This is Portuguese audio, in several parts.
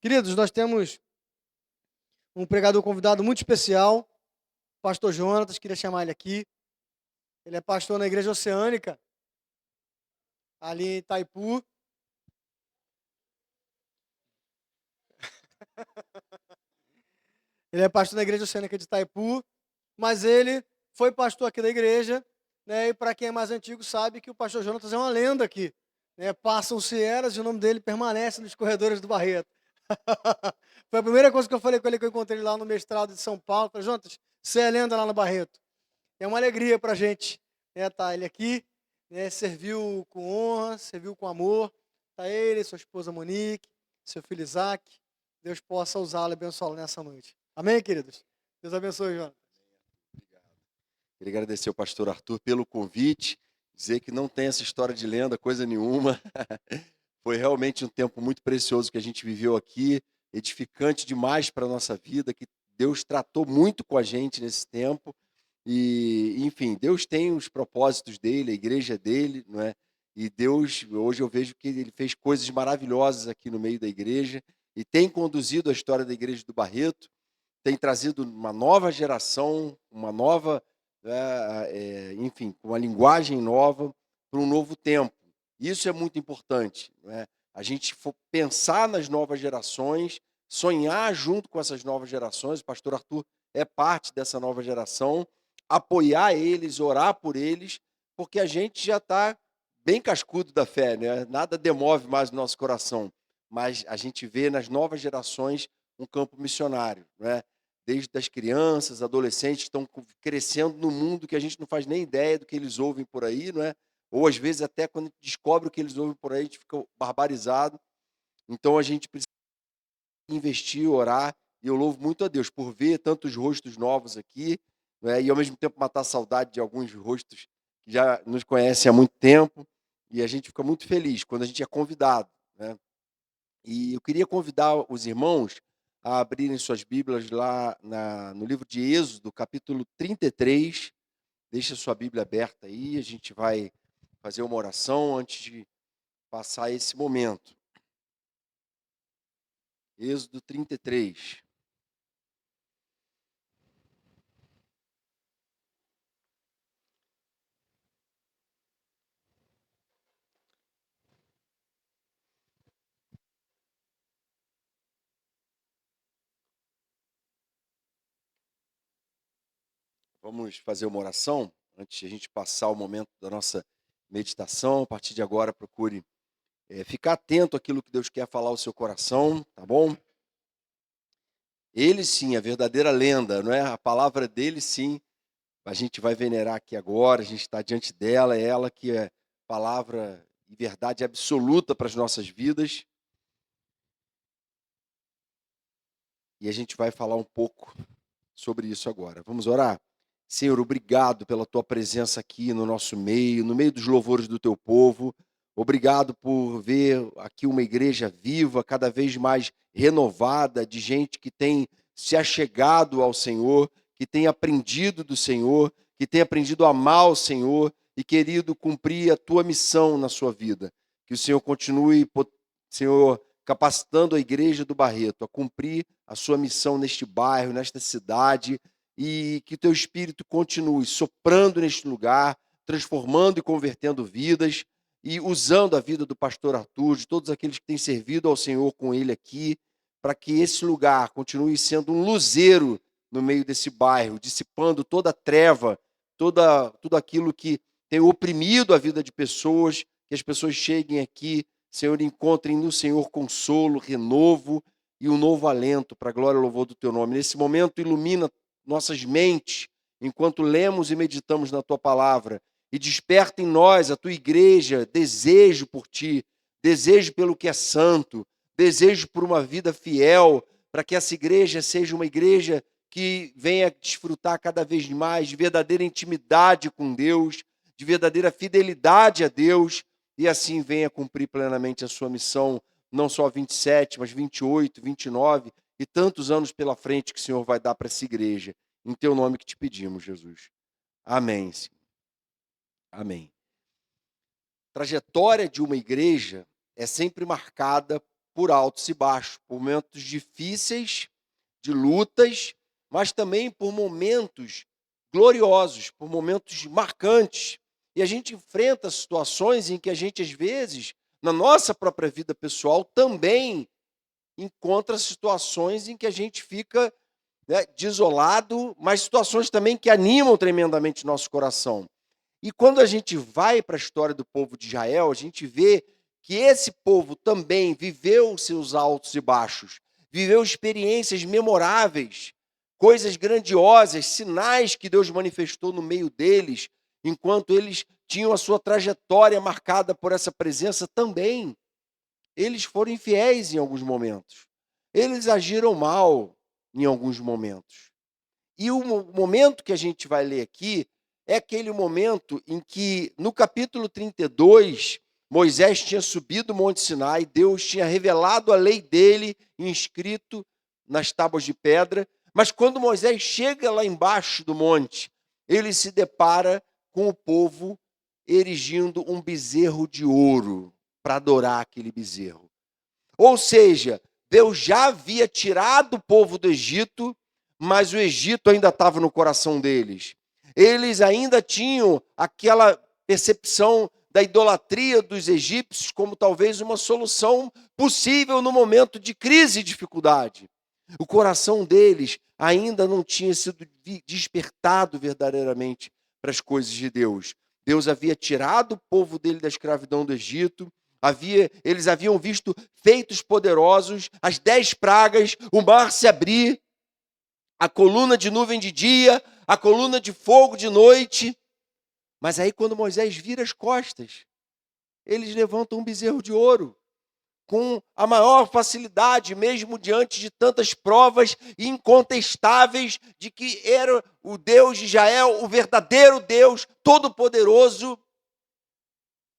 Queridos, nós temos um pregador convidado muito especial, pastor Jonatas, queria chamar ele aqui. Ele é pastor na Igreja Oceânica, ali em Itaipu. Ele é pastor na Igreja Oceânica de Itaipu, mas ele foi pastor aqui da igreja, né? E para quem é mais antigo sabe que o pastor Jonatas é uma lenda aqui, né? Passam-se eras e o nome dele permanece nos corredores do Barreto. Foi a primeira coisa que eu falei com ele que eu encontrei lá no mestrado de São Paulo. Falei, Jonatas, você é lenda lá no Barreto. É uma alegria para a gente, né, tá ele aqui, né, serviu com honra, serviu com amor. Tá ele, sua esposa Monique, seu filho Isaac. Deus possa usá-lo e abençoá-lo nessa noite. Amém, queridos? Deus abençoe, João. Obrigado. Queria agradecer ao pastor Arthur pelo convite, dizer que não tem essa história de lenda, coisa nenhuma. Foi realmente um tempo muito precioso que a gente viveu aqui, edificante demais para a nossa vida, que Deus tratou muito com a gente nesse tempo. E, enfim, Deus tem os propósitos dele, a igreja dele, não é? E Deus, hoje eu vejo que ele fez coisas maravilhosas aqui no meio da igreja e tem conduzido a história da igreja do Barreto, tem trazido uma nova geração, uma nova, enfim, uma linguagem nova para um novo tempo. Isso é muito importante, não é? A gente pensar nas novas gerações, sonhar junto com essas novas gerações. O pastor Arthur é parte dessa nova geração, apoiar eles, orar por eles, porque a gente já está bem cascudo da fé, né? Nada demove mais o nosso coração, mas a gente vê nas novas gerações um campo missionário, não é? Desde as crianças, adolescentes, estão crescendo no mundo que a gente não faz nem ideia do que eles ouvem por aí, não é? Ou às vezes até quando a gente descobre o que eles ouvem por aí, a gente fica barbarizado. Então a gente precisa investir, orar, e eu louvo muito a Deus por ver tantos rostos novos aqui, né? E ao mesmo tempo matar a saudade de alguns rostos que já nos conhecem há muito tempo, e a gente fica muito feliz quando a gente é convidado, né? E eu queria convidar os irmãos a abrirem suas Bíblias lá no livro de Êxodo, capítulo 33. Deixa sua Bíblia aberta aí, a gente vai fazer uma oração antes de passar esse momento. Êxodo 33. Vamos fazer uma oração antes de a gente passar o momento da nossa meditação. A partir de agora, procure ficar atento àquilo que Deus quer falar ao seu coração, tá bom? Ele sim, a verdadeira lenda, não é? A palavra dele sim, a gente vai venerar aqui agora, a gente está diante dela, é ela que é palavra e verdade absoluta para as nossas vidas. E a gente vai falar um pouco sobre isso agora. Vamos orar? Senhor, obrigado pela tua presença aqui no nosso meio, no meio dos louvores do teu povo. Obrigado por ver aqui uma igreja viva, cada vez mais renovada, de gente que tem se achegado ao Senhor, que tem aprendido do Senhor, que tem aprendido a amar o Senhor e querido cumprir a tua missão na sua vida. Que o Senhor continue, Senhor, capacitando a igreja do Barreto a cumprir a sua missão neste bairro, nesta cidade, e que o teu Espírito continue soprando neste lugar, transformando e convertendo vidas, e usando a vida do pastor Arthur, de todos aqueles que têm servido ao Senhor com ele aqui, para que esse lugar continue sendo um luzeiro no meio desse bairro, dissipando toda a treva, tudo aquilo que tem oprimido a vida de pessoas, que as pessoas cheguem aqui, Senhor, encontrem no Senhor consolo, renovo e um novo alento para a glória e louvor do teu nome. Nesse momento, ilumina nossas mentes enquanto lemos e meditamos na tua palavra e desperta em nós, a tua igreja, desejo por ti, desejo pelo que é santo, desejo por uma vida fiel, para que essa igreja seja uma igreja que venha desfrutar cada vez mais de verdadeira intimidade com Deus, de verdadeira fidelidade a Deus, e assim venha cumprir plenamente a sua missão, não só 27, mas 28, 29 e tantos anos pela frente que o Senhor vai dar para essa igreja. Em teu nome que te pedimos, Jesus. Amém, Senhor. Amém. A trajetória de uma igreja é sempre marcada por altos e baixos, por momentos difíceis, de lutas, mas também por momentos gloriosos, por momentos marcantes. E a gente enfrenta situações em que a gente, às vezes, na nossa própria vida pessoal, também encontra situações em que a gente fica, né, desolado, mas situações também que animam tremendamente nosso coração. E quando a gente vai para a história do povo de Israel, a gente vê que esse povo também viveu seus altos e baixos, viveu experiências memoráveis, coisas grandiosas, sinais que Deus manifestou no meio deles, enquanto eles tinham a sua trajetória marcada por essa presença também. Eles foram infiéis em alguns momentos. Eles agiram mal em alguns momentos. E o momento que a gente vai ler aqui é aquele momento em que, no capítulo 32, Moisés tinha subido o Monte Sinai, Deus tinha revelado a lei dele, inscrito nas tábuas de pedra, mas quando Moisés chega lá embaixo do monte, ele se depara com o povo erigindo um bezerro de ouro para adorar aquele bezerro. Ou seja, Deus já havia tirado o povo do Egito, mas o Egito ainda estava no coração deles. Eles ainda tinham aquela percepção da idolatria dos egípcios como talvez uma solução possível no momento de crise e dificuldade. O coração deles ainda não tinha sido despertado verdadeiramente para as coisas de Deus. Deus havia tirado o povo dele da escravidão do Egito, eles haviam visto feitos poderosos, as 10 pragas, o mar se abrir, a coluna de nuvem de dia, a coluna de fogo de noite. Mas aí quando Moisés vira as costas, eles levantam um bezerro de ouro, com a maior facilidade, mesmo diante de tantas provas incontestáveis de que era o Deus de Israel, o verdadeiro Deus, todo-poderoso,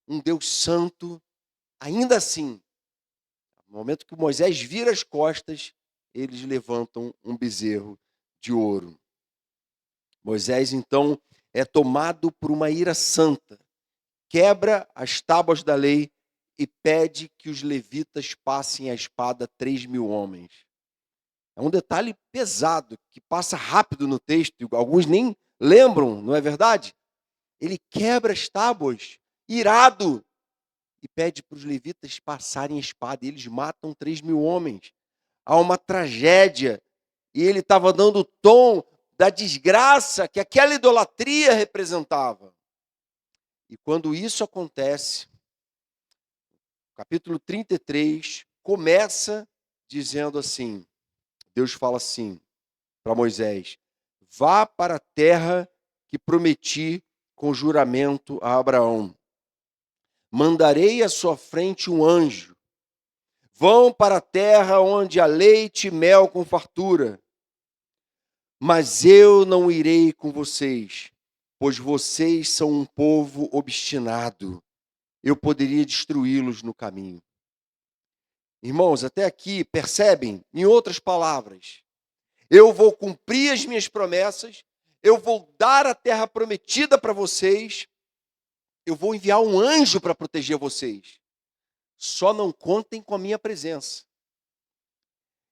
um Deus santo. Ainda assim, no momento que Moisés vira as costas, eles levantam um bezerro de ouro. Moisés, então, é tomado por uma ira santa, quebra as tábuas da lei e pede que os levitas passem a espada 3.000 homens. É um detalhe pesado, que passa rápido no texto, alguns nem lembram, não é verdade? Ele quebra as tábuas, irado, e pede para os levitas passarem a espada, e eles matam 3.000 homens. Há uma tragédia, e ele estava dando o tom da desgraça que aquela idolatria representava. E quando isso acontece, o capítulo 33 começa dizendo assim, Deus fala assim para Moisés: vá para a terra que prometi com juramento a Abraão. Mandarei à sua frente um anjo. Vão para a terra onde há leite e mel com fartura. Mas eu não irei com vocês, pois vocês são um povo obstinado. Eu poderia destruí-los no caminho. Irmãos, até aqui, percebem? Em outras palavras, eu vou cumprir as minhas promessas, eu vou dar a terra prometida para vocês, eu vou enviar um anjo para proteger vocês. Só não contem com a minha presença.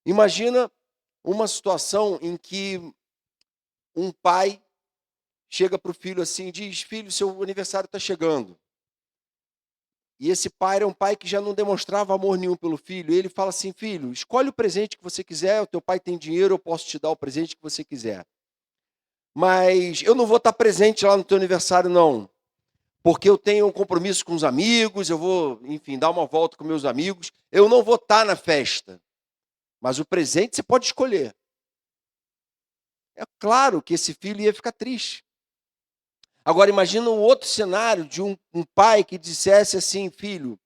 Imagina uma situação em que um pai chega para o filho assim e diz: filho, seu aniversário está chegando. E esse pai era um pai que já não demonstrava amor nenhum pelo filho. E ele fala assim: filho, escolhe o presente que você quiser, o teu pai tem dinheiro, eu posso te dar o presente que você quiser. Mas eu não vou estar presente lá no teu aniversário, não. Porque eu tenho um compromisso com os amigos, eu vou, enfim, dar uma volta com meus amigos. Eu não vou estar na festa. Mas o presente você pode escolher. É claro que esse filho ia ficar triste. Agora imagina um outro cenário de um pai que dissesse assim: filho,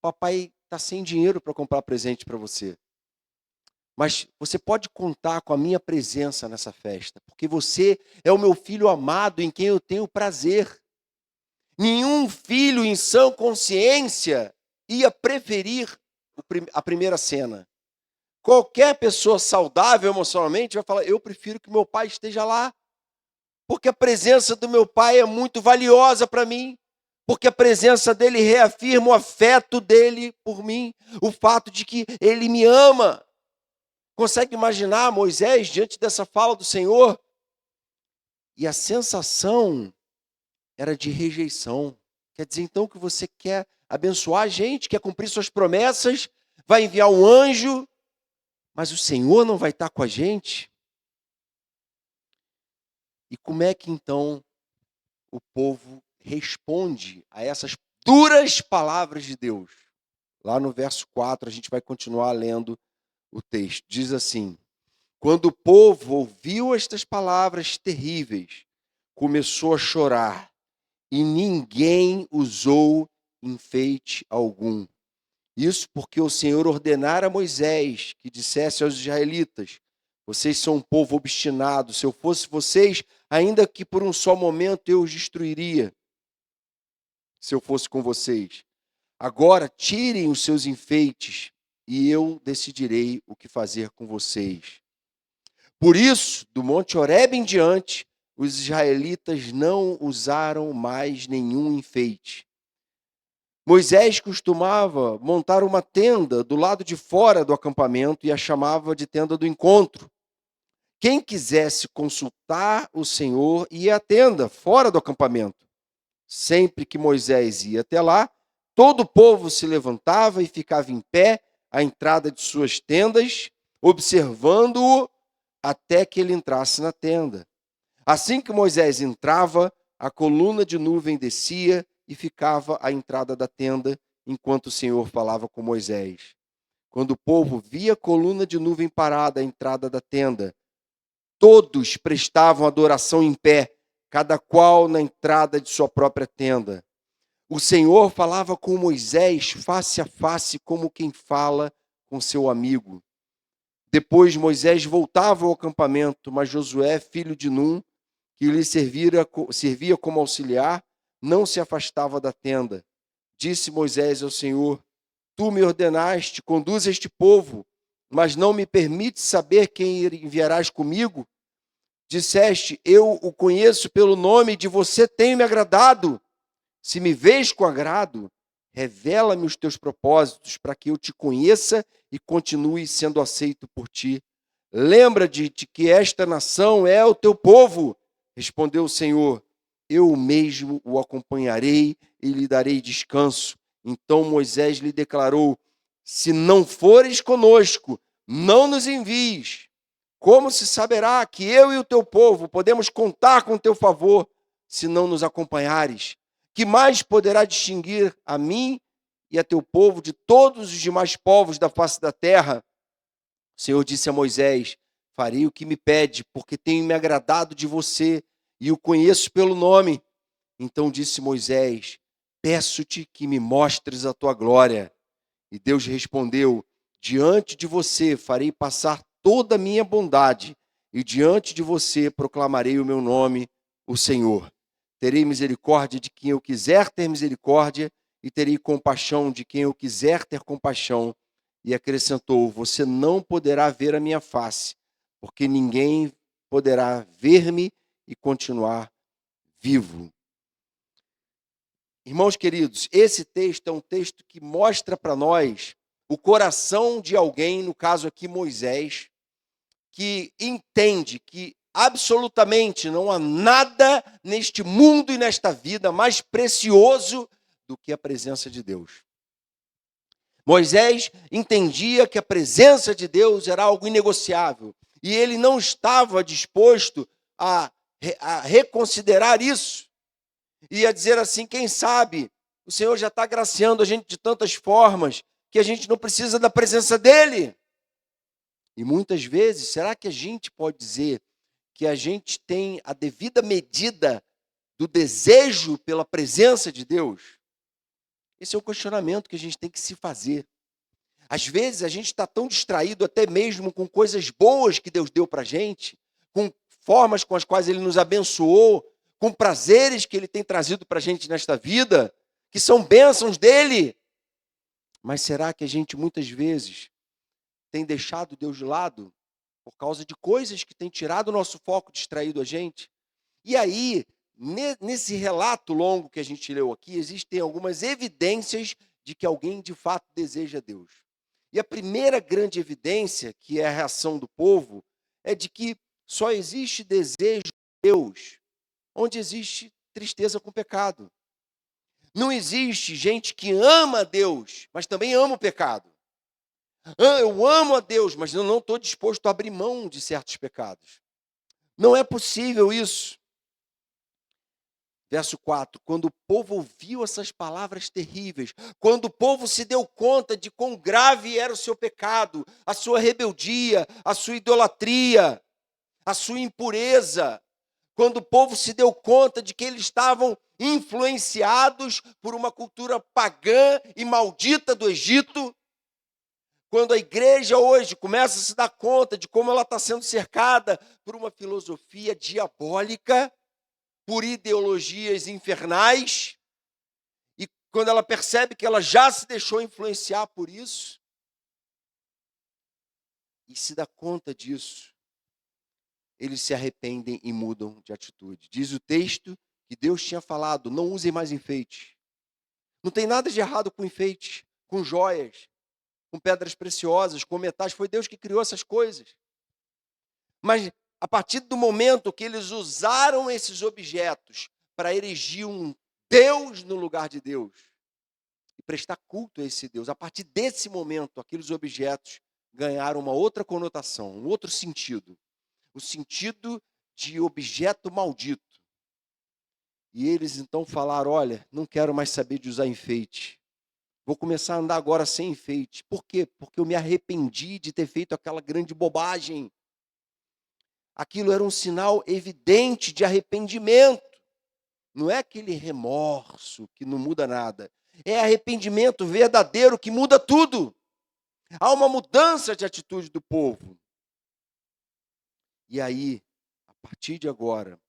papai está sem dinheiro para comprar presente para você. Mas você pode contar com a minha presença nessa festa, porque você é o meu filho amado em quem eu tenho prazer. Nenhum filho em sã consciência ia preferir a primeira cena. Qualquer pessoa saudável emocionalmente vai falar: eu prefiro que meu pai esteja lá, porque a presença do meu pai é muito valiosa para mim, porque a presença dele reafirma o afeto dele por mim, o fato de que ele me ama. Consegue imaginar Moisés diante dessa fala do Senhor? E a sensação era de rejeição. Quer dizer, então, que você quer abençoar a gente, quer cumprir suas promessas, vai enviar um anjo, mas o Senhor não vai estar com a gente? E como é que, então, o povo responde a essas duras palavras de Deus? Lá no verso 4, a gente vai continuar lendo o texto. Diz assim: quando o povo ouviu estas palavras terríveis, começou a chorar, e ninguém usou enfeite algum. Isso porque o Senhor ordenara a Moisés que dissesse aos israelitas: vocês são um povo obstinado, se eu fosse vocês, ainda que por um só momento eu os destruiria, se eu fosse com vocês. Agora tirem os seus enfeites e eu decidirei o que fazer com vocês. Por isso, do Monte Horebe em diante, os israelitas não usaram mais nenhum enfeite. Moisés costumava montar uma tenda do lado de fora do acampamento e a chamava de tenda do encontro. Quem quisesse consultar o Senhor ia à tenda, fora do acampamento. Sempre que Moisés ia até lá, todo o povo se levantava e ficava em pé à entrada de suas tendas, observando-o até que ele entrasse na tenda. Assim que Moisés entrava, a coluna de nuvem descia e ficava à entrada da tenda, enquanto o Senhor falava com Moisés. Quando o povo via a coluna de nuvem parada à entrada da tenda, todos prestavam adoração em pé, cada qual na entrada de sua própria tenda. O Senhor falava com Moisés face a face, como quem fala com seu amigo. Depois Moisés voltava ao acampamento, mas Josué, filho de Num, que lhe servia como auxiliar, não se afastava da tenda. Disse Moisés ao Senhor: tu me ordenaste, conduz este povo, mas não me permites saber quem enviarás comigo? Disseste: eu o conheço pelo nome, de você tenho me agradado. Se me vês com agrado, revela-me os teus propósitos, para que eu te conheça e continue sendo aceito por ti. Lembra-te de que esta nação é o teu povo. Respondeu o Senhor: eu mesmo o acompanharei e lhe darei descanso. Então Moisés lhe declarou: se não fores conosco, não nos envies. Como se saberá que eu e o teu povo podemos contar com o teu favor, se não nos acompanhares? Que mais poderá distinguir a mim e a teu povo de todos os demais povos da face da terra? O Senhor disse a Moisés: farei o que me pede, porque tenho me agradado de você e o conheço pelo nome. Então disse Moisés: peço-te que me mostres a tua glória. E Deus respondeu: diante de você farei passar toda a minha bondade, e diante de você proclamarei o meu nome, o Senhor. Terei misericórdia de quem eu quiser ter misericórdia, e terei compaixão de quem eu quiser ter compaixão. E acrescentou: você não poderá ver a minha face, porque ninguém poderá ver-me e continuar vivo. Irmãos queridos, esse texto é um texto que mostra para nós o coração de alguém, no caso aqui Moisés, que entende que absolutamente não há nada neste mundo e nesta vida mais precioso do que a presença de Deus. Moisés entendia que a presença de Deus era algo inegociável e ele não estava disposto a reconsiderar isso e a dizer assim: quem sabe o Senhor já está agraciando a gente de tantas formas que a gente não precisa da presença dele. E muitas vezes, será que a gente pode dizer que a gente tem a devida medida do desejo pela presença de Deus? Esse é o questionamento que a gente tem que se fazer. Às vezes a gente está tão distraído até mesmo com coisas boas que Deus deu para a gente, com formas com as quais Ele nos abençoou, com prazeres que Ele tem trazido para a gente nesta vida, que são bênçãos dEle. Mas será que a gente muitas vezes tem deixado Deus de lado por causa de coisas que têm tirado o nosso foco, distraído a gente? E aí, nesse relato longo que a gente leu aqui, existem algumas evidências de que alguém de fato deseja Deus. E a primeira grande evidência, que é a reação do povo, é de que só existe desejo de Deus onde existe tristeza com o pecado. Não existe gente que ama a Deus, mas também ama o pecado. Eu amo a Deus, mas eu não estou disposto a abrir mão de certos pecados. Não é possível isso. Verso 4, quando o povo ouviu essas palavras terríveis, quando o povo se deu conta de quão grave era o seu pecado, a sua rebeldia, a sua idolatria, a sua impureza, quando o povo se deu conta de que eles estavam influenciados por uma cultura pagã e maldita do Egito, quando a igreja hoje começa a se dar conta de como ela está sendo cercada por uma filosofia diabólica, por ideologias infernais, e quando ela percebe que ela já se deixou influenciar por isso, e se dá conta disso, eles se arrependem e mudam de atitude. Diz o texto que Deus tinha falado, não usem mais enfeite. Não tem nada de errado com enfeite, com joias, com pedras preciosas, com metais. Foi Deus que criou essas coisas. Mas a partir do momento que eles usaram esses objetos para erigir um Deus no lugar de Deus e prestar culto a esse Deus, a partir desse momento, aqueles objetos ganharam uma outra conotação, um outro sentido. O sentido de objeto maldito. E eles então falaram, olha, não quero mais saber de usar enfeite. Vou começar a andar agora sem enfeite. Por quê? Porque eu me arrependi de ter feito aquela grande bobagem. Aquilo era um sinal evidente de arrependimento. Não é aquele remorso que não muda nada. É arrependimento verdadeiro que muda tudo. Há uma mudança de atitude do povo. E aí, a partir de agora,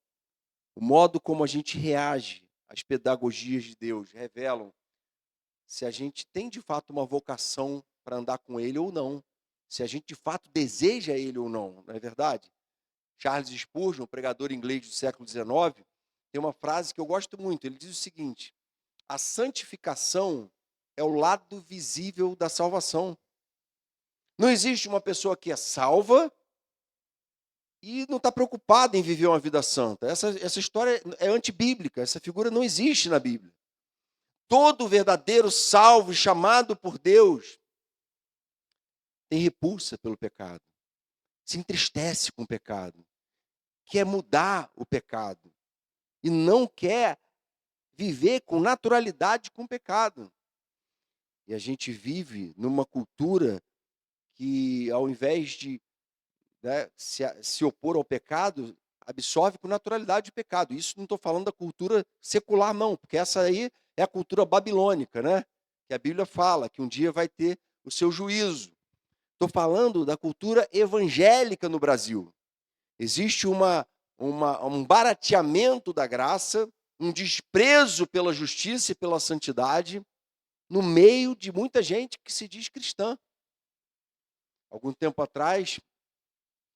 o modo como a gente reage às pedagogias de Deus revelam se a gente tem de fato uma vocação para andar com Ele ou não. Se a gente de fato deseja Ele ou não, não é verdade? Charles Spurgeon, pregador inglês do século XIX, tem uma frase que eu gosto muito. Ele diz o seguinte: a santificação é o lado visível da salvação. Não existe uma pessoa que é salva e não está preocupada em viver uma vida santa. Essa história é antibíblica, essa figura não existe na Bíblia. Todo verdadeiro salvo e chamado por Deus tem repulsa pelo pecado, se entristece com o pecado, quer mudar o pecado e não quer viver com naturalidade com o pecado. E a gente vive numa cultura que, ao invés de se opor ao pecado, absorve com naturalidade o pecado. Isso não estou falando da cultura secular, não, porque essa aí é a cultura babilônica, né? Que a Bíblia fala que um dia vai ter o seu juízo. Estou falando da cultura evangélica no Brasil. Existe um barateamento da graça, um desprezo pela justiça e pela santidade no meio de muita gente que se diz cristã. Algum tempo atrás,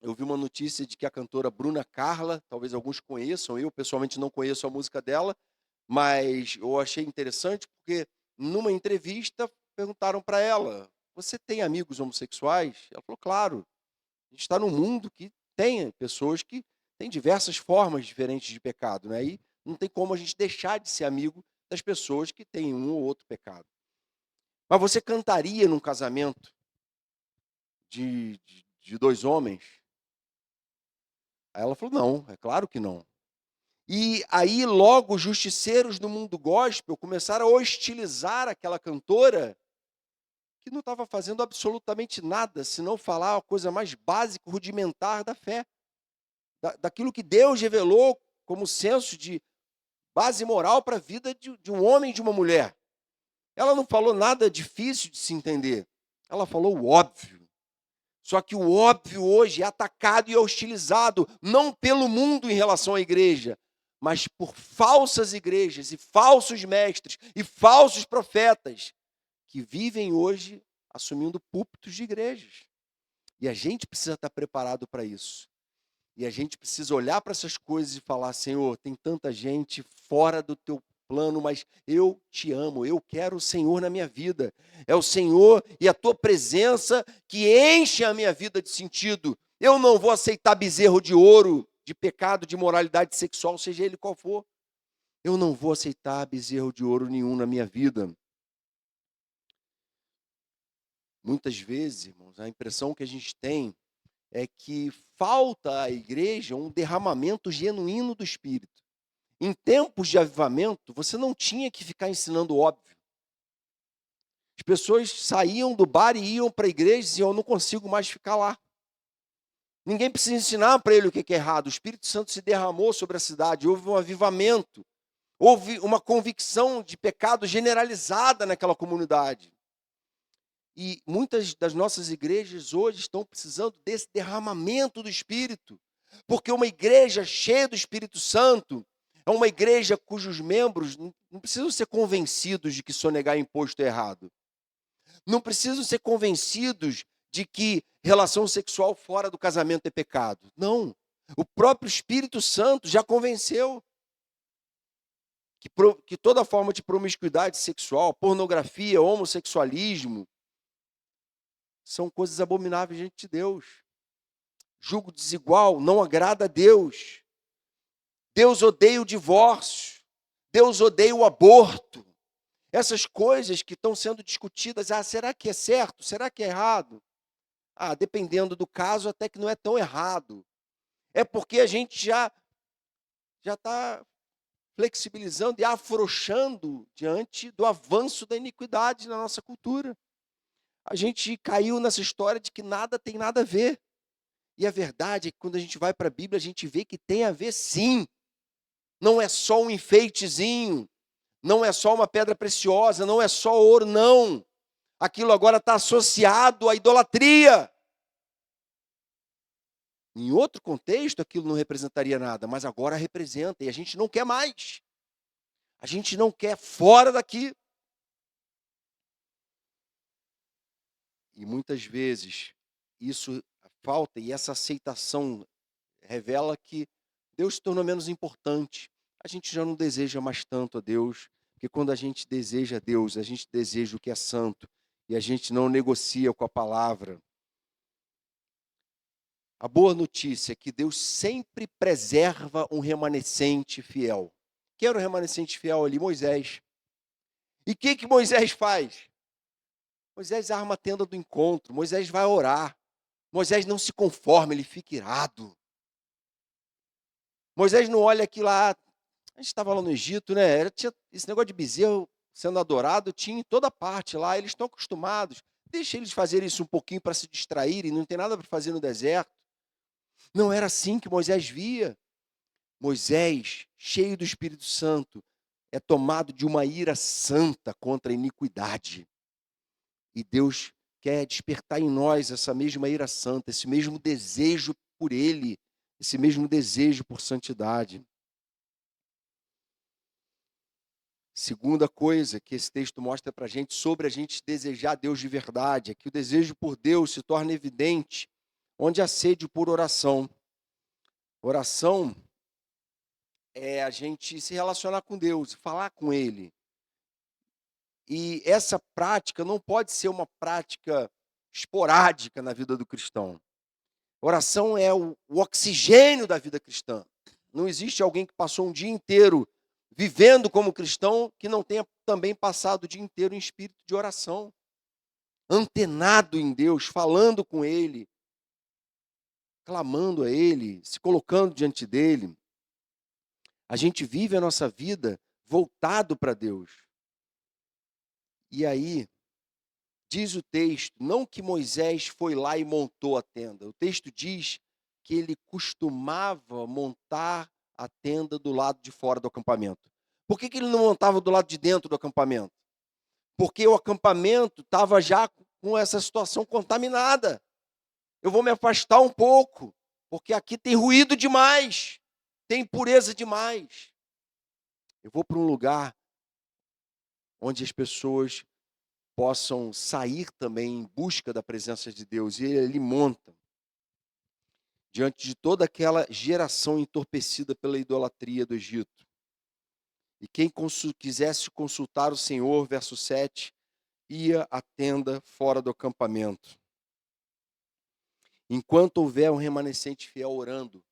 eu vi uma notícia de que a cantora Bruna Carla, talvez alguns conheçam, eu pessoalmente não conheço a música dela, mas eu achei interessante porque numa entrevista perguntaram para ela, você tem amigos homossexuais? Ela falou, claro, a gente está num mundo que tem pessoas que têm diversas formas diferentes de pecado, né? E não tem como a gente deixar de ser amigo das pessoas que têm um ou outro pecado. Mas você cantaria num casamento de dois homens? Aí ela falou, não, é claro que não. E aí logo os justiceiros do mundo gospel começaram a hostilizar aquela cantora que não estava fazendo absolutamente nada, senão falar a coisa mais básica, rudimentar da fé. Daquilo que Deus revelou como senso de base moral para a vida de um homem e de uma mulher. Ela não falou nada difícil de se entender. Ela falou o óbvio. Só que o óbvio hoje é atacado e hostilizado, não pelo mundo em relação à igreja, mas por falsas igrejas e falsos mestres e falsos profetas que vivem hoje assumindo púlpitos de igrejas. E a gente precisa estar preparado para isso. E a gente precisa olhar para essas coisas e falar: Senhor, tem tanta gente fora do teu plano, mas eu te amo, eu quero o Senhor na minha vida. É o Senhor e a tua presença que enche a minha vida de sentido. Eu não vou aceitar bezerro de ouro, de pecado, de imoralidade sexual, seja ele qual for. Eu não vou aceitar bezerro de ouro nenhum na minha vida. Muitas vezes, irmãos, a impressão que a gente tem é que falta à igreja um derramamento genuíno do Espírito. Em tempos de avivamento, você não tinha que ficar ensinando o óbvio. As pessoas saíam do bar e iam para a igreja e diziam: eu não consigo mais ficar lá. Ninguém precisa ensinar para ele o que é errado. O Espírito Santo se derramou sobre a cidade, houve um avivamento, houve uma convicção de pecado generalizada naquela comunidade. E muitas das nossas igrejas hoje estão precisando desse derramamento do Espírito, porque uma igreja cheia do Espírito Santo é uma igreja cujos membros não precisam ser convencidos de que sonegar imposto é errado. Não precisam ser convencidos de que relação sexual fora do casamento é pecado. Não. O próprio Espírito Santo já convenceu que toda forma de promiscuidade sexual, pornografia, homossexualismo, são coisas abomináveis diante de Deus. Julgo desigual não agrada a Deus. Deus odeia o divórcio. Deus odeia o aborto. Essas coisas que estão sendo discutidas, será que é certo? Será que é errado? Dependendo do caso, até que não é tão errado. É porque a gente já está flexibilizando e afrouxando diante do avanço da iniquidade na nossa cultura. A gente caiu nessa história de que nada tem nada a ver. E a verdade é que quando a gente vai para a Bíblia, a gente vê que tem a ver sim. Não é só um enfeitezinho, não é só uma pedra preciosa, não é só ouro, não. Aquilo agora está associado à idolatria. Em outro contexto, aquilo não representaria nada, mas agora representa, e a gente não quer mais. A gente não quer fora daqui. E muitas vezes isso falta, e essa aceitação revela que Deus se tornou menos importante. A gente já não deseja mais tanto a Deus, porque quando a gente deseja a Deus, a gente deseja o que é santo, e a gente não negocia com a palavra. A boa notícia é que Deus sempre preserva um remanescente fiel. Quem era o remanescente fiel ali? Moisés. E o que Moisés faz? Moisés arma a tenda do encontro, Moisés vai orar. Moisés não se conforma, ele fica irado. Moisés não olha aquilo lá. A gente estava lá no Egito, né? Tinha esse negócio de bezerro sendo adorado, tinha em toda parte lá. Eles estão acostumados. Deixa eles fazerem isso um pouquinho para se distraírem, não tem nada para fazer no deserto. Não era assim que Moisés via. Moisés, cheio do Espírito Santo, é tomado de uma ira santa contra a iniquidade. E Deus quer despertar em nós essa mesma ira santa, esse mesmo desejo por Ele, esse mesmo desejo por santidade. Segunda coisa que esse texto mostra para a gente sobre a gente desejar Deus de verdade, é que o desejo por Deus se torna evidente onde há sede por oração. Oração é a gente se relacionar com Deus, falar com Ele. E essa prática não pode ser uma prática esporádica na vida do cristão. Oração é o oxigênio da vida cristã. Não existe alguém que passou um dia inteiro vivendo como cristão que não tenha também passado o dia inteiro em espírito de oração, antenado em Deus, falando com Ele, clamando a Ele, se colocando diante dEle. A gente vive a nossa vida voltado para Deus. E aí, diz o texto, não que Moisés foi lá e montou a tenda. O texto diz que ele costumava montar a tenda do lado de fora do acampamento. Por que ele não montava do lado de dentro do acampamento? Porque o acampamento estava já com essa situação contaminada. Eu vou me afastar um pouco, porque aqui tem ruído demais, tem impureza demais. Eu vou para um lugar onde as pessoas possam sair também em busca da presença de Deus. E ele monta. diante de toda aquela geração entorpecida pela idolatria do Egito. E quem quisesse consultar o Senhor, verso 7, ia à tenda fora do acampamento. Enquanto houver um remanescente fiel orando,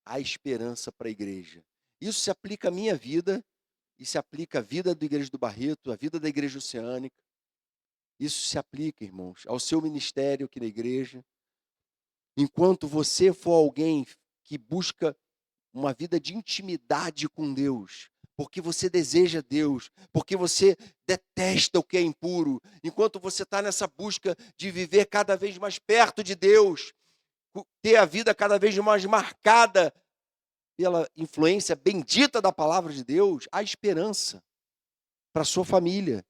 há esperança para a igreja. Isso se aplica à minha vida, e se aplica à vida da Igreja do Barreto, à vida da Igreja Oceânica. Isso se aplica, irmãos, ao seu ministério aqui na igreja. Enquanto você for alguém que busca uma vida de intimidade com Deus, porque você deseja Deus, porque você detesta o que é impuro, enquanto você está nessa busca de viver cada vez mais perto de Deus, ter a vida cada vez mais marcada pela influência bendita da palavra de Deus, há esperança para a sua família.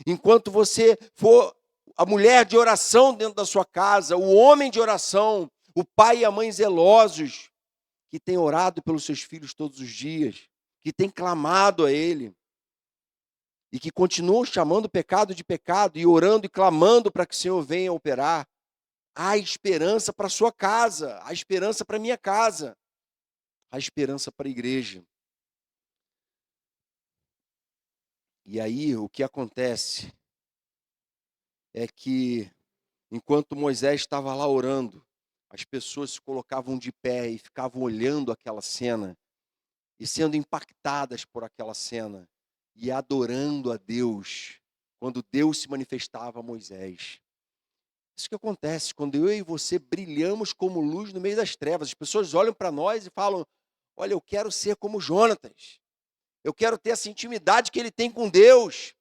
Enquanto você for a mulher de oração dentro da sua casa, o homem de oração, o pai e a mãe zelosos, que tem orado pelos seus filhos todos os dias, que tem clamado a Ele, e que continuam chamando o pecado de pecado, e orando e clamando para que o Senhor venha operar, há esperança para a sua casa, há esperança para a minha casa, há esperança para a igreja. E aí, o que acontece é que, enquanto Moisés estava lá orando, as pessoas se colocavam de pé e ficavam olhando aquela cena, e sendo impactadas por aquela cena, e adorando a Deus, quando Deus se manifestava a Moisés. Isso que acontece quando eu e você brilhamos como luz no meio das trevas. As pessoas olham para nós e falam: olha, eu quero ser como Jonatas. Eu quero ter essa intimidade que ele tem com Deus.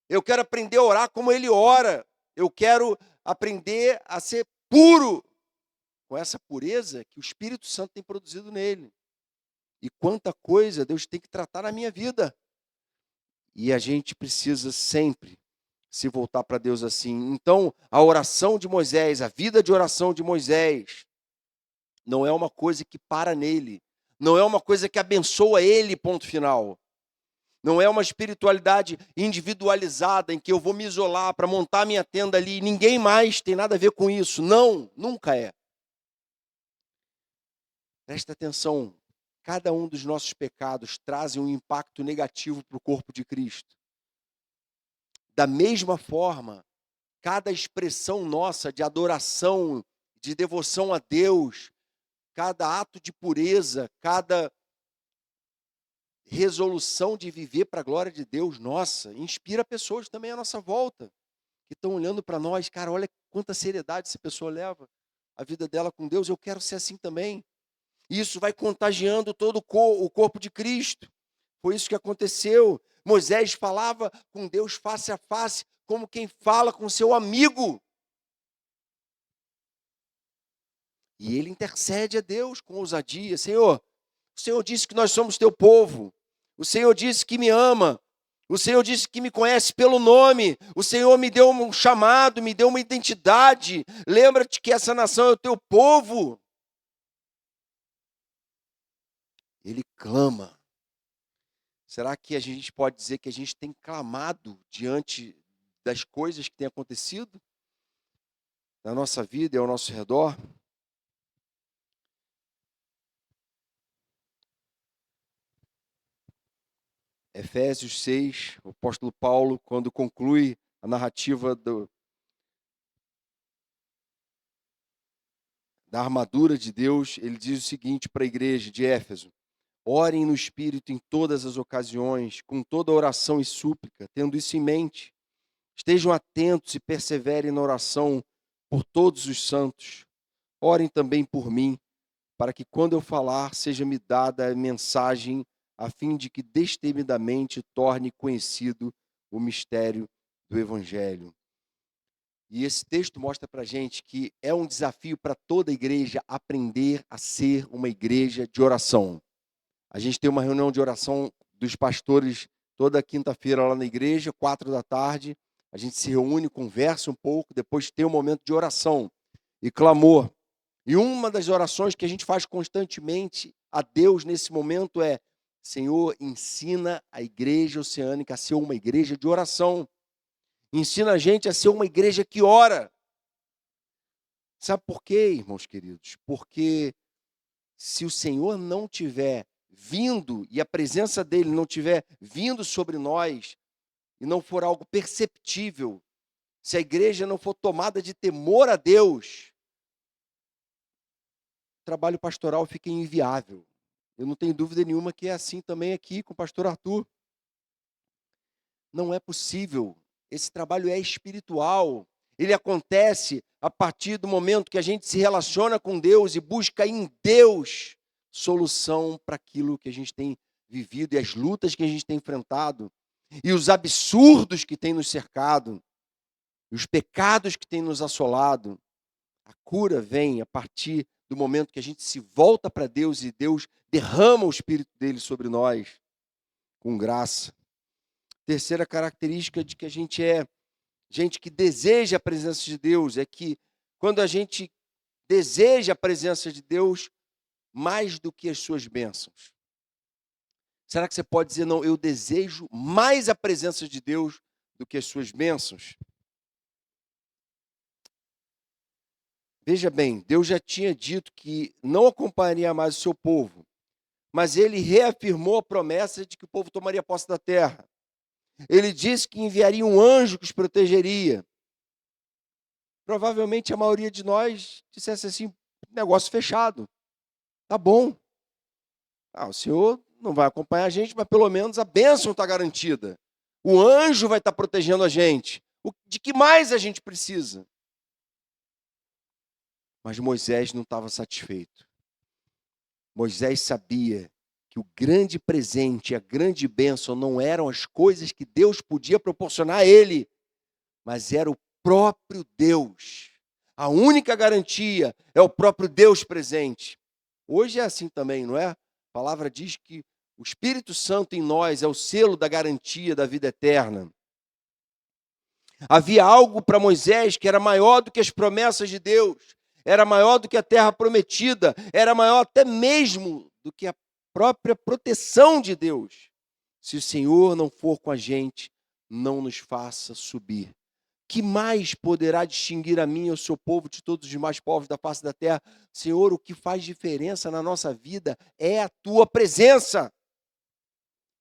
Eu quero aprender a orar como ele ora. Eu quero aprender a ser puro, com essa pureza que o Espírito Santo tem produzido nele. E quanta coisa Deus tem que tratar na minha vida. E a gente precisa sempre se voltar para Deus assim. Então, a oração de Moisés, a vida de oração de Moisés, não é uma coisa que para nele. Não é uma coisa que abençoa ele, ponto final. Não é uma espiritualidade individualizada em que eu vou me isolar para montar minha tenda ali e ninguém mais tem nada a ver com isso. Não, nunca é. Presta atenção, cada um dos nossos pecados traz um impacto negativo para o corpo de Cristo. Da mesma forma, cada expressão nossa de adoração, de devoção a Deus, cada ato de pureza, cada resolução de viver para a glória de Deus, nossa, inspira pessoas também à nossa volta, que estão olhando para nós, cara, olha quanta seriedade essa pessoa leva a vida dela com Deus, eu quero ser assim também. Isso vai contagiando todo o corpo de Cristo. Foi isso que aconteceu. Moisés falava com Deus face a face, como quem fala com seu amigo. E ele intercede a Deus com ousadia. Senhor, o Senhor disse que nós somos teu povo. O Senhor disse que me ama. O Senhor disse que me conhece pelo nome. O Senhor me deu um chamado, me deu uma identidade. Lembra-te que essa nação é o teu povo. Ele clama. Será que a gente pode dizer que a gente tem clamado diante das coisas que têm acontecido na nossa vida e ao nosso redor? Efésios 6, o apóstolo Paulo, quando conclui a narrativa da armadura de Deus, ele diz o seguinte para a igreja de Éfeso: orem no Espírito em todas as ocasiões, com toda oração e súplica, tendo isso em mente. Estejam atentos e perseverem na oração por todos os santos. Orem também por mim, para que quando eu falar, seja-me dada a mensagem, a fim de que destemidamente torne conhecido o mistério do Evangelho. E esse texto mostra para a gente que é um desafio para toda a igreja aprender a ser uma igreja de oração. A gente tem uma reunião de oração dos pastores toda quinta-feira lá na igreja, 16h. A gente se reúne, conversa um pouco, depois tem um momento de oração e clamor. E uma das orações que a gente faz constantemente a Deus nesse momento é: Senhor, ensina a igreja oceânica a ser uma igreja de oração. Ensina a gente a ser uma igreja que ora. Sabe por quê, irmãos queridos? Porque se o Senhor não tiver vindo e a presença dele não tiver vindo sobre nós e não for algo perceptível, se a igreja não for tomada de temor a Deus, o trabalho pastoral fica inviável. Eu não tenho dúvida nenhuma que é assim também aqui com o pastor Arthur. Não é possível. Esse trabalho é espiritual. Ele acontece a partir do momento que a gente se relaciona com Deus e busca em Deus solução para aquilo que a gente tem vivido e as lutas que a gente tem enfrentado e os absurdos que tem nos cercado, e os pecados que tem nos assolado. A cura vem a partir do momento que a gente se volta para Deus e Deus derrama o Espírito dele sobre nós com graça. Terceira característica de que a gente é gente que deseja a presença de Deus é que quando a gente deseja a presença de Deus mais do que as suas bênçãos. Será que você pode dizer, não, eu desejo mais a presença de Deus do que as suas bênçãos? Veja bem, Deus já tinha dito que não acompanharia mais o seu povo, mas ele reafirmou a promessa de que o povo tomaria posse da terra. Ele disse que enviaria um anjo que os protegeria. Provavelmente a maioria de nós dissesse assim, negócio fechado. Tá bom. O Senhor não vai acompanhar a gente, mas pelo menos a bênção está garantida. O anjo vai estar protegendo a gente. De que mais a gente precisa? Mas Moisés não estava satisfeito. Moisés sabia que o grande presente, a grande bênção não eram as coisas que Deus podia proporcionar a ele, mas era o próprio Deus. A única garantia é o próprio Deus presente. Hoje é assim também, não é? A palavra diz que o Espírito Santo em nós é o selo da garantia da vida eterna. Havia algo para Moisés que era maior do que as promessas de Deus, era maior do que a terra prometida, era maior até mesmo do que a própria proteção de Deus. Se o Senhor não for com a gente, não nos faça subir. Que mais poderá distinguir a mim e ao seu povo de todos os demais povos da face da terra? Senhor, o que faz diferença na nossa vida é a tua presença.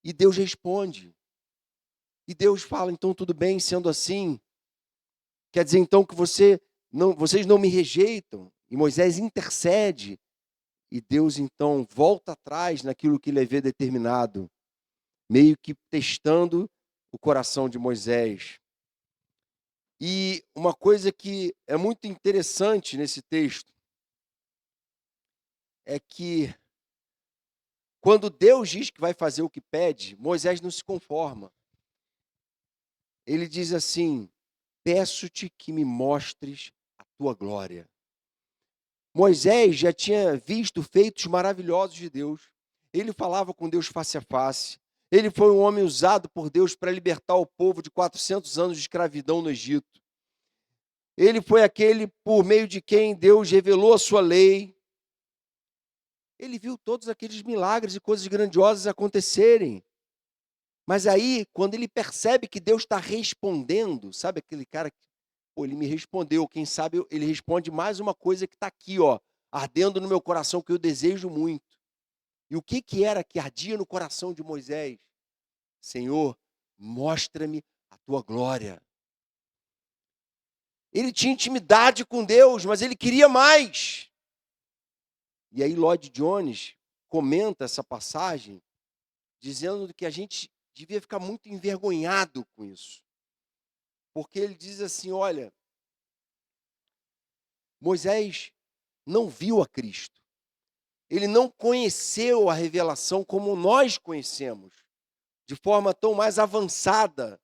E Deus responde. E Deus fala, então tudo bem, sendo assim. Quer dizer então que vocês não me rejeitam. E Moisés intercede. E Deus então volta atrás naquilo que ele havia determinado, meio que testando o coração de Moisés. E uma coisa que é muito interessante nesse texto é que quando Deus diz que vai fazer o que pede, Moisés não se conforma. Ele diz assim, peço-te que me mostres a tua glória. Moisés já tinha visto feitos maravilhosos de Deus. Ele falava com Deus face a face. Ele foi um homem usado por Deus para libertar o povo de 400 anos de escravidão no Egito. Ele foi aquele por meio de quem Deus revelou a sua lei. Ele viu todos aqueles milagres e coisas grandiosas acontecerem. Mas aí, quando ele percebe que Deus está respondendo, sabe aquele cara que, ele me respondeu, quem sabe ele responde mais uma coisa que está aqui, ardendo no meu coração, que eu desejo muito. E o que era que ardia no coração de Moisés? Senhor, mostra-me a tua glória. Ele tinha intimidade com Deus, mas ele queria mais. E aí Lloyd Jones comenta essa passagem, dizendo que a gente devia ficar muito envergonhado com isso. Porque ele diz assim, olha, Moisés não viu a Cristo. Ele não conheceu a revelação como nós conhecemos, de forma tão mais avançada,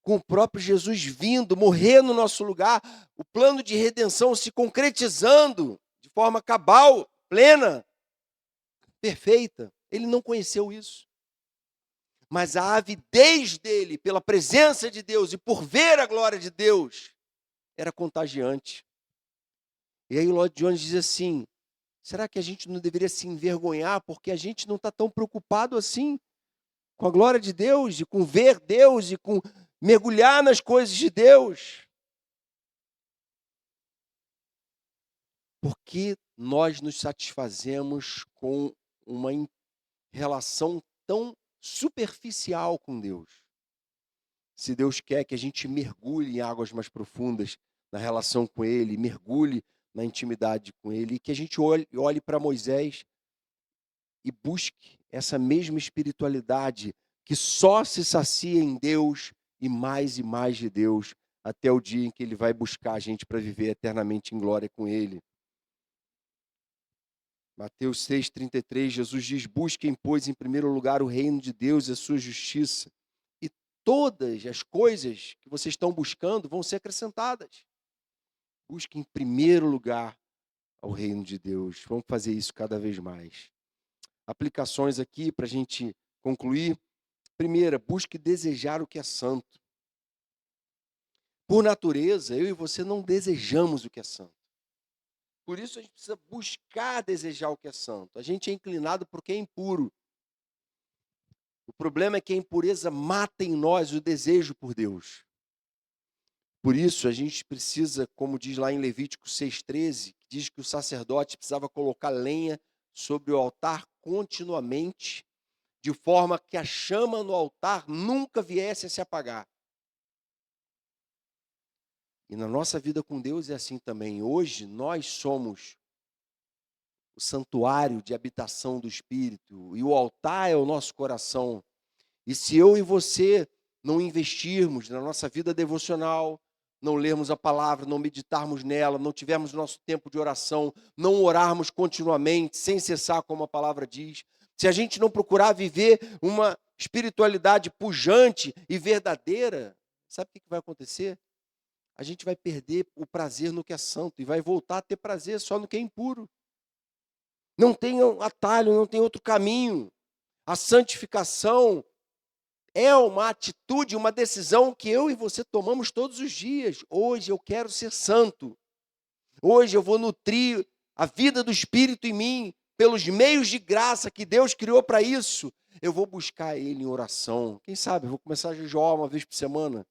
com o próprio Jesus vindo, morrer no nosso lugar, o plano de redenção se concretizando de forma cabal, plena, perfeita. Ele não conheceu isso. Mas a avidez dele pela presença de Deus e por ver a glória de Deus era contagiante. E aí o Lloyd Jones diz assim, será que a gente não deveria se envergonhar porque a gente não está tão preocupado assim com a glória de Deus e com ver Deus e com mergulhar nas coisas de Deus? Por que nós nos satisfazemos com uma relação tão superficial com Deus? Se Deus quer que a gente mergulhe em águas mais profundas na relação com Ele, mergulhe na intimidade com Ele, e que a gente olhe para Moisés e busque essa mesma espiritualidade que só se sacia em Deus e mais de Deus, até o dia em que Ele vai buscar a gente para viver eternamente em glória com Ele. Mateus 6,33, Jesus diz: busquem, pois, em primeiro lugar o reino de Deus e a sua justiça, e todas as coisas que vocês estão buscando vão ser acrescentadas. Busquem em primeiro lugar ao reino de Deus. Vamos fazer isso cada vez mais. Aplicações aqui para a gente concluir. Primeira, busque desejar o que é santo. Por natureza, eu e você não desejamos o que é santo. Por isso a gente precisa buscar desejar o que é santo. A gente é inclinado porque é impuro. O problema é que a impureza mata em nós o desejo por Deus. Por isso a gente precisa, como diz lá em Levítico 6,13, que diz que o sacerdote precisava colocar lenha sobre o altar continuamente, de forma que a chama no altar nunca viesse a se apagar. E na nossa vida com Deus é assim também. Hoje nós somos o santuário de habitação do Espírito, e o altar é o nosso coração. E se eu e você não investirmos na nossa vida devocional, não lermos a palavra, não meditarmos nela, não tivermos nosso tempo de oração, não orarmos continuamente, sem cessar, como a palavra diz, se a gente não procurar viver uma espiritualidade pujante e verdadeira, sabe o que vai acontecer? A gente vai perder o prazer no que é santo e vai voltar a ter prazer só no que é impuro. Não tem atalho, não tem outro caminho. A santificação é uma atitude, uma decisão que eu e você tomamos todos os dias. Hoje eu quero ser santo. Hoje eu vou nutrir a vida do Espírito em mim, pelos meios de graça que Deus criou para isso. Eu vou buscar Ele em oração. Quem sabe eu vou começar a jejuar uma vez por semana.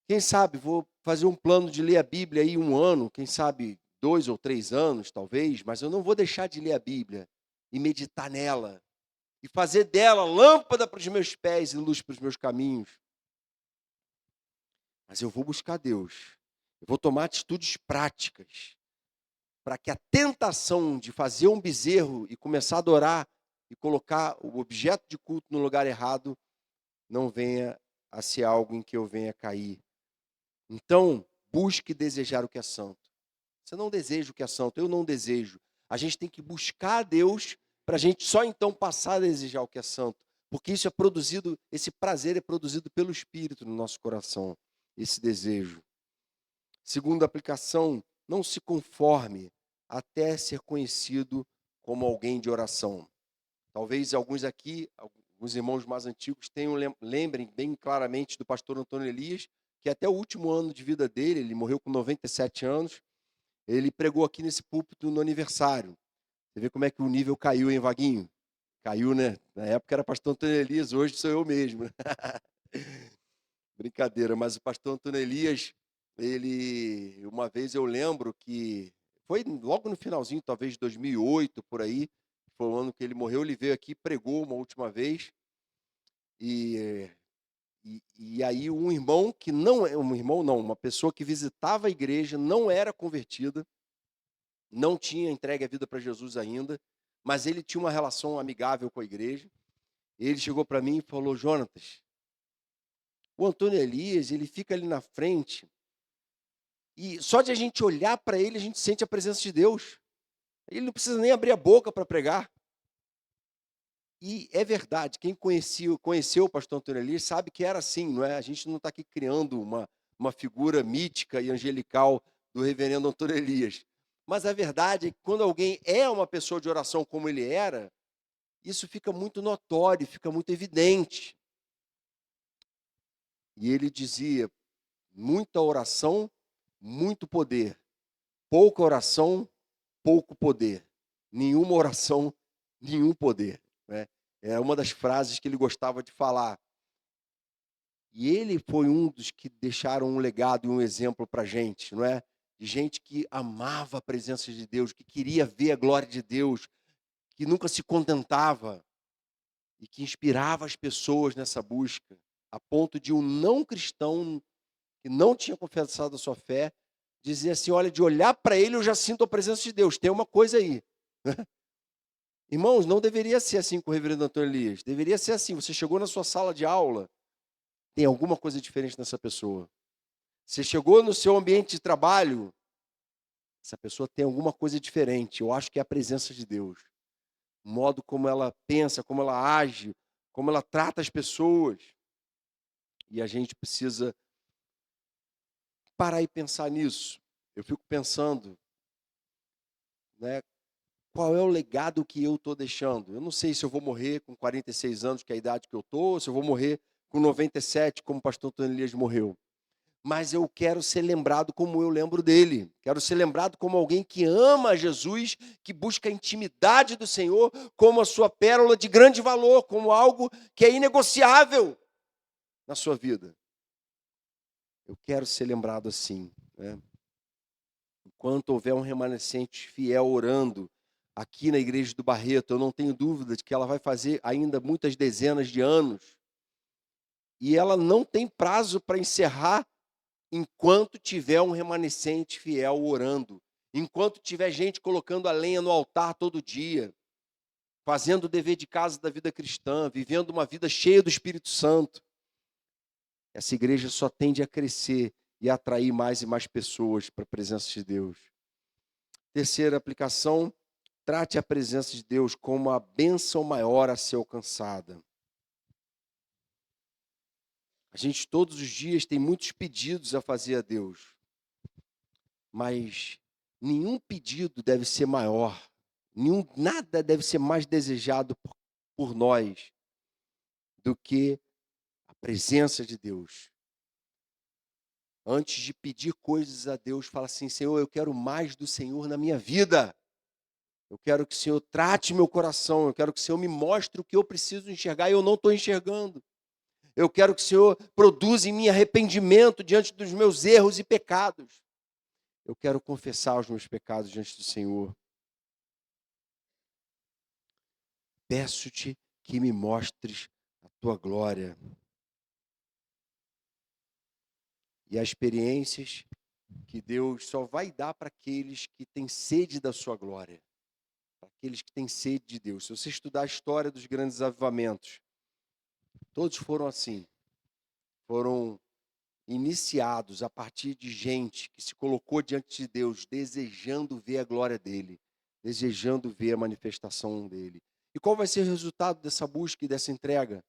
Quem sabe vou fazer um plano de ler a Bíblia aí 1 ano, quem sabe 2 ou 3 anos, talvez, mas eu não vou deixar de ler a Bíblia e meditar nela e fazer dela lâmpada para os meus pés e luz para os meus caminhos. Mas eu vou buscar Deus. Eu vou tomar atitudes práticas para que a tentação de fazer um bezerro e começar a adorar e colocar o objeto de culto no lugar errado não venha a ser algo em que eu venha cair. Então, busque desejar o que é santo. Você não deseja o que é santo, eu não desejo. A gente tem que buscar a Deus para a gente só então passar a desejar o que é santo. Porque isso é produzido, esse prazer é produzido pelo Espírito no nosso coração, esse desejo. Segunda aplicação, não se conforme até ser conhecido como alguém de oração. Talvez alguns aqui, alguns irmãos mais antigos, lembrem bem claramente do pastor Antônio Elias, que até o último ano de vida dele, ele morreu com 97 anos, ele pregou aqui nesse púlpito no aniversário. Você vê como é que o nível caiu, hein, Vaguinho? Caiu, né? Na época era pastor Antônio Elias, hoje sou eu mesmo. Brincadeira, mas o pastor Antônio Elias, ele, uma vez eu lembro que, foi logo no finalzinho, talvez de 2008, por aí, foi o ano que ele morreu, ele veio aqui e pregou uma última vez, e aí um irmão que não é, um irmão não, uma pessoa que visitava a igreja, não era convertida, não tinha entregue a vida para Jesus ainda, mas ele tinha uma relação amigável com a igreja. Ele chegou para mim e falou: Jonatas, o Antônio Elias, ele fica ali na frente e só de a gente olhar para ele, a gente sente a presença de Deus. Ele não precisa nem abrir a boca para pregar. E é verdade, quem conheceu o pastor Antônio Elias sabe que era assim, não é? A gente não está aqui criando uma figura mítica e angelical do reverendo Antônio Elias. Mas a verdade é que quando alguém é uma pessoa de oração como ele era, isso fica muito notório, fica muito evidente. E ele dizia: muita oração, muito poder. Pouca oração, pouco poder. Nenhuma oração, nenhum poder. Né? É uma das frases que ele gostava de falar. E ele foi um dos que deixaram um legado e um exemplo para a gente, não é? de gente que amava a presença de Deus, que queria ver a glória de Deus, que nunca se contentava e que inspirava as pessoas nessa busca, a ponto de um não cristão que não tinha confessado a sua fé dizer assim: olha, de olhar para ele eu já sinto a presença de Deus, tem uma coisa aí. Irmãos, não deveria ser assim com o reverendo Antônio Elias, deveria ser assim: você chegou na sua sala de aula, tem alguma coisa diferente nessa pessoa. Você chegou no seu ambiente de trabalho, essa pessoa tem alguma coisa diferente. Eu acho que é a presença de Deus. O modo como ela pensa, como ela age, como ela trata as pessoas. E a gente precisa parar e pensar nisso. Eu fico pensando, né, qual é o legado que eu estou deixando. Eu não sei se eu vou morrer com 46 anos, que é a idade que eu estou, ou se eu vou morrer com 97, como o pastor Antônio Elias morreu. Mas eu quero ser lembrado como eu lembro dele. Quero ser lembrado como alguém que ama Jesus, que busca a intimidade do Senhor como a sua pérola de grande valor, como algo que é inegociável na sua vida. Eu quero ser lembrado assim, né? Enquanto houver um remanescente fiel orando aqui na igreja do Barreto, eu não tenho dúvida de que ela vai fazer ainda muitas dezenas de anos. E ela não tem prazo para encerrar enquanto tiver um remanescente fiel orando, enquanto tiver gente colocando a lenha no altar todo dia, fazendo o dever de casa da vida cristã, vivendo uma vida cheia do Espírito Santo, essa igreja só tende a crescer e a atrair mais e mais pessoas para a presença de Deus. Terceira aplicação, trate a presença de Deus como a bênção maior a ser alcançada. A gente todos os dias tem muitos pedidos a fazer a Deus, mas nenhum pedido deve ser maior, nada deve ser mais desejado por nós do que a presença de Deus. Antes de pedir coisas a Deus, fala assim: Senhor, eu quero mais do Senhor na minha vida. Eu quero que o Senhor trate meu coração, eu quero que o Senhor me mostre o que eu preciso enxergar e eu não estou enxergando. Eu quero que o Senhor produza em mim arrependimento diante dos meus erros e pecados. Eu quero confessar os meus pecados diante do Senhor. Peço-te que me mostres a tua glória. E as experiências que Deus só vai dar para aqueles que têm sede da sua glória. Para aqueles que têm sede de Deus. Se você estudar a história dos grandes avivamentos, todos foram assim. Foram iniciados a partir de gente que se colocou diante de Deus, desejando ver a glória dele, desejando ver a manifestação dele. E qual vai ser o resultado dessa busca e dessa entrega?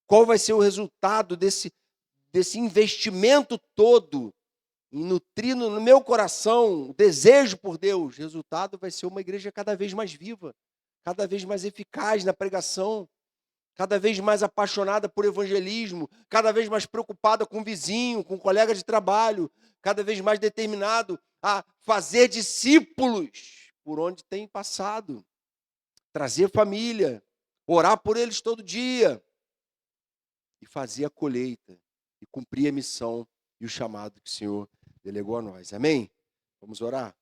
Qual vai ser o resultado desse investimento todo em nutrir no meu coração o desejo por Deus? O resultado vai ser uma igreja cada vez mais viva, cada vez mais eficaz na pregação, cada vez mais apaixonada por evangelismo, cada vez mais preocupada com o vizinho, com o colega de trabalho, cada vez mais determinado a fazer discípulos por onde tem passado, trazer família, orar por eles todo dia e fazer a colheita e cumprir a missão e o chamado que o Senhor delegou a nós. Amém? Vamos orar?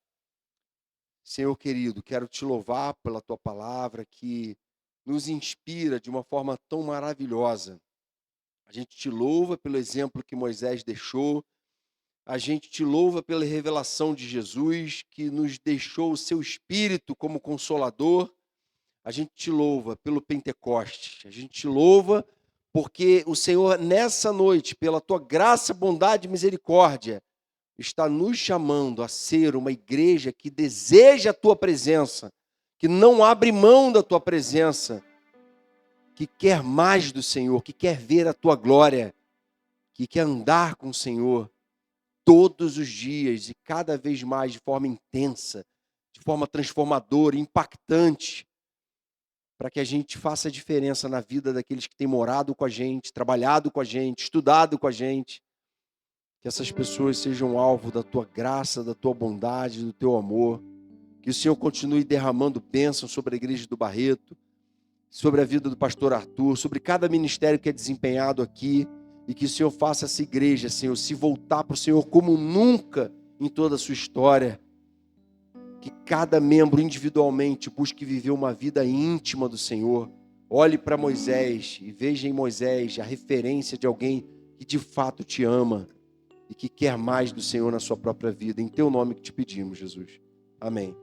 Senhor querido, quero te louvar pela tua palavra que nos inspira de uma forma tão maravilhosa. A gente te louva pelo exemplo que Moisés deixou, a gente te louva pela revelação de Jesus, que nos deixou o seu Espírito como consolador, a gente te louva pelo Pentecostes, a gente te louva porque o Senhor, nessa noite, pela tua graça, bondade e misericórdia, está nos chamando a ser uma igreja que deseja a tua presença, que não abre mão da tua presença, que quer mais do Senhor, que quer ver a tua glória, que quer andar com o Senhor todos os dias e cada vez mais de forma intensa, de forma transformadora, impactante, para que a gente faça a diferença na vida daqueles que têm morado com a gente, trabalhado com a gente, estudado com a gente. Que essas pessoas sejam alvo da tua graça, da tua bondade, do teu amor. Que o Senhor continue derramando bênção sobre a igreja do Barreto, sobre a vida do pastor Arthur, sobre cada ministério que é desempenhado aqui. E que o Senhor faça essa igreja, Senhor, se voltar para o Senhor como nunca em toda a sua história. Que cada membro individualmente busque viver uma vida íntima do Senhor. Olhe para Moisés e veja em Moisés a referência de alguém que de fato te ama e que quer mais do Senhor na sua própria vida. Em teu nome que te pedimos, Jesus. Amém.